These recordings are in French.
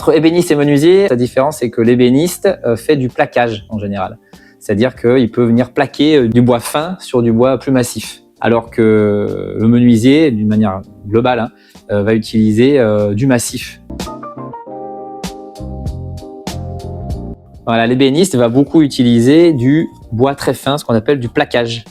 Entre ébéniste et menuisier, la différence c'est que l'ébéniste fait du plaquage en général. C'est-à-dire qu'il peut venir plaquer du bois fin sur du bois plus massif. Alors que le menuisier, d'une manière globale, va utiliser du massif. Voilà, l'ébéniste va beaucoup utiliser du bois très fin, ce qu'on appelle du plaquage,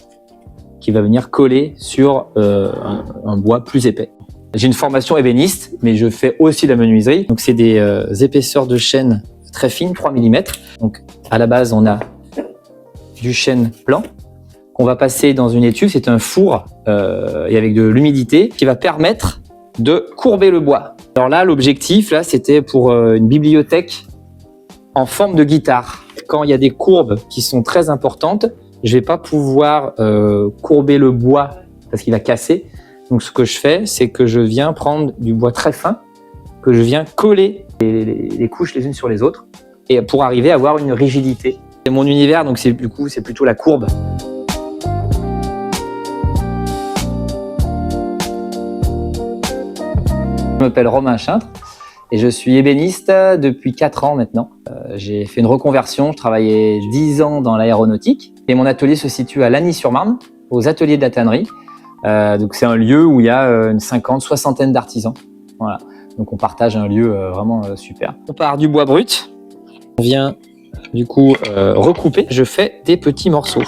qui va venir coller sur un bois plus épais. J'ai une formation ébéniste, mais je fais aussi de la menuiserie. Donc c'est des épaisseurs de chêne très fines, 3 mm. Donc à la base, on a du chêne blanc qu'on va passer dans une étuve. C'est un four et avec de l'humidité qui va permettre de courber le bois. Alors là, l'objectif, là, c'était pour une bibliothèque en forme de guitare. Quand il y a des courbes qui sont très importantes, je vais pas pouvoir courber le bois parce qu'il va casser. Donc ce que je fais, c'est que je viens prendre du bois très fin, que je viens coller les couches les unes sur les autres, et pour arriver à avoir une rigidité. Et mon univers, donc c'est plutôt la courbe. Je m'appelle Romain Chintre et je suis ébéniste depuis 4 ans maintenant. J'ai fait une reconversion, je travaillais 10 ans dans l'aéronautique et mon atelier se situe à Lagny-sur-Marne, aux ateliers de la tannerie. Donc c'est un lieu où il y a une 50-60aine d'artisans. Voilà. Donc on partage un lieu vraiment super. On part du bois brut, on vient du coup recouper. Je fais des petits morceaux.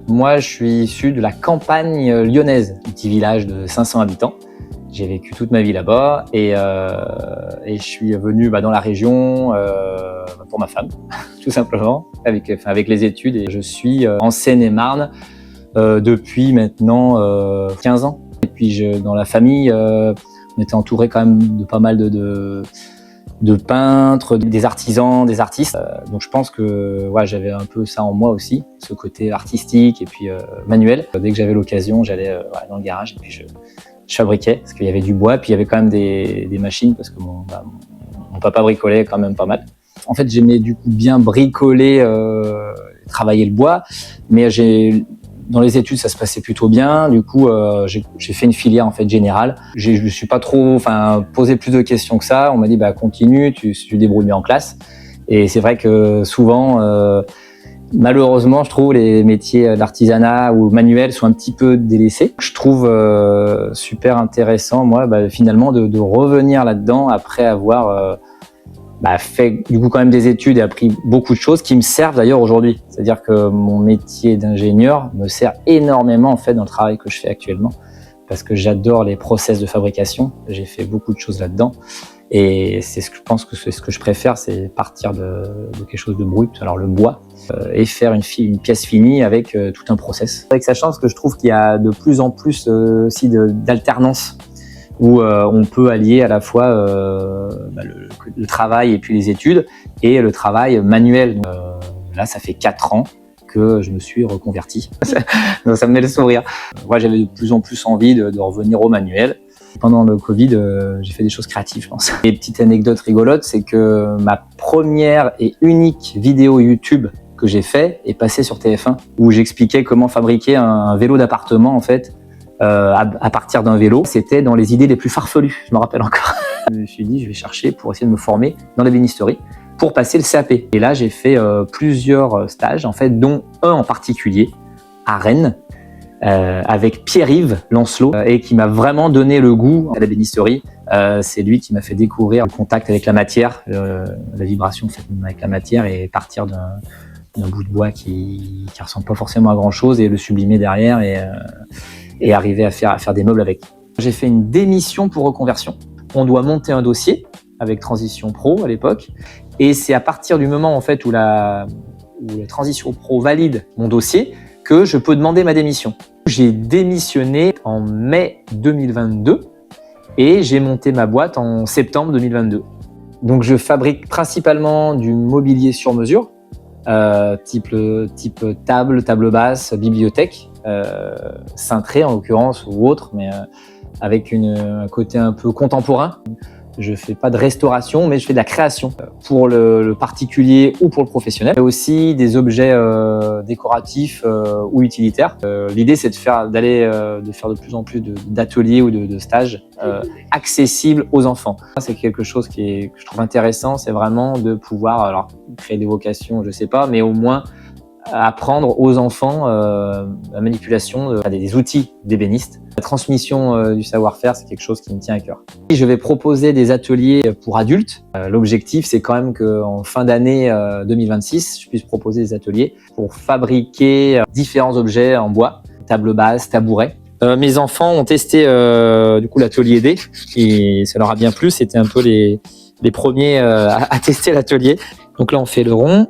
Moi je suis issu de la campagne lyonnaise, un petit village de 500 habitants. J'ai vécu toute ma vie là-bas et je suis venu dans la région pour ma femme, tout simplement, avec les études. Et je suis en Seine-et-Marne depuis maintenant 15 ans. Et puis dans la famille, on était entouré quand même de pas mal de peintres, des artisans, des artistes. Donc je pense que j'avais un peu ça en moi aussi, ce côté artistique et puis manuel. Dès que j'avais l'occasion, j'allais dans le garage et puis je fabriquais, parce qu'il y avait du bois, puis il y avait quand même des machines, parce que mon papa bricolait quand même pas mal. En fait, j'aimais du coup bien bricoler, travailler le bois, mais dans les études, ça se passait plutôt bien. Du coup, j'ai fait une filière en fait générale. Je me suis pas trop, posé plus de questions que ça. On m'a dit, continue, tu débrouilles bien en classe. Et c'est vrai que souvent, malheureusement, je trouve les métiers d'artisanat ou manuels sont un petit peu délaissés. Je trouve super intéressant, moi, finalement, de revenir là-dedans après avoir fait du coup quand même des études et appris beaucoup de choses qui me servent d'ailleurs aujourd'hui. C'est-à-dire que mon métier d'ingénieur me sert énormément en fait dans le travail que je fais actuellement, parce que j'adore les process de fabrication. J'ai fait beaucoup de choses là-dedans. Et je pense que c'est ce que je préfère, c'est partir de quelque chose de brut, alors le bois, et faire une pièce finie avec tout un process. Avec sa chance que je trouve qu'il y a de plus en plus aussi d'alternance, où on peut allier à la fois le travail et puis les études, et le travail manuel. Là, ça fait 4 ans que je me suis reconverti. Donc, ça me met le sourire. Moi, j'avais de plus en plus envie de revenir au manuel. Pendant le Covid, j'ai fait des choses créatives, je pense. Et petite anecdote rigolote, c'est que ma première et unique vidéo YouTube que j'ai fait est passée sur TF1, où j'expliquais comment fabriquer un vélo d'appartement, en fait, à partir d'un vélo. C'était dans les idées les plus farfelues, je me rappelle encore. Je me suis dit, je vais chercher pour essayer de me former dans l'ébénisterie pour passer le CAP. Et là, j'ai fait plusieurs stages, en fait, dont un en particulier, à Rennes, avec Pierre-Yves Lancelot, et qui m'a vraiment donné le goût à l'ébénisterie. C'est lui qui m'a fait découvrir le contact avec la matière, la vibration avec la matière, et partir d'un bout de bois qui ressemble pas forcément à grand chose, et le sublimer derrière, et arriver à faire des meubles avec. J'ai fait une démission pour reconversion. On doit monter un dossier avec Transition Pro à l'époque, et c'est à partir du moment en fait où la Transition Pro valide mon dossier que je peux demander ma démission. J'ai démissionné en mai 2022 et j'ai monté ma boîte en septembre 2022. Donc je fabrique principalement du mobilier sur mesure, type table basse, bibliothèque, cintrée en l'occurrence ou autre, mais avec un côté un peu contemporain. Je fais pas de restauration, mais je fais de la création pour le particulier ou pour le professionnel. Et aussi des objets décoratifs ou utilitaires. L'idée, c'est de faire de plus en plus d'ateliers ou de stages accessibles aux enfants. C'est quelque chose que je trouve intéressant, c'est vraiment de pouvoir alors créer des vocations, je sais pas, mais au moins apprendre aux enfants la manipulation des outils d'ébéniste. La transmission du savoir-faire, c'est quelque chose qui me tient à cœur. Je vais proposer des ateliers pour adultes. L'objectif, c'est quand même qu'en fin d'année 2026, je puisse proposer des ateliers pour fabriquer différents objets en bois, table basse, tabouret. Mes enfants ont testé du coup l'atelier D et ça leur a bien plu. C'était un peu les premiers à tester l'atelier. Donc là, on fait le rond.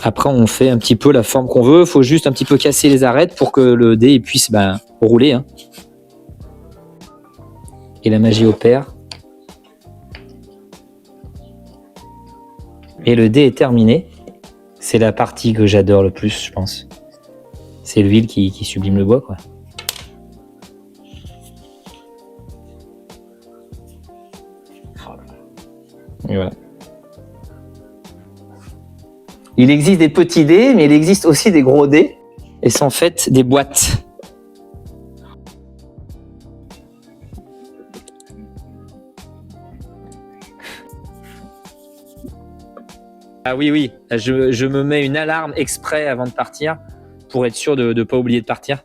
Après, on fait un petit peu la forme qu'on veut. Il faut juste un petit peu casser les arêtes pour que le dé puisse rouler. Hein. Et la magie opère. Et le dé est terminé. C'est la partie que j'adore le plus, je pense. C'est l'huile qui sublime le bois, quoi. Et voilà. Il existe des petits dés, mais il existe aussi des gros dés. Et c'est en fait des boîtes. Ah oui, je me mets une alarme exprès avant de partir pour être sûr de ne pas oublier de partir.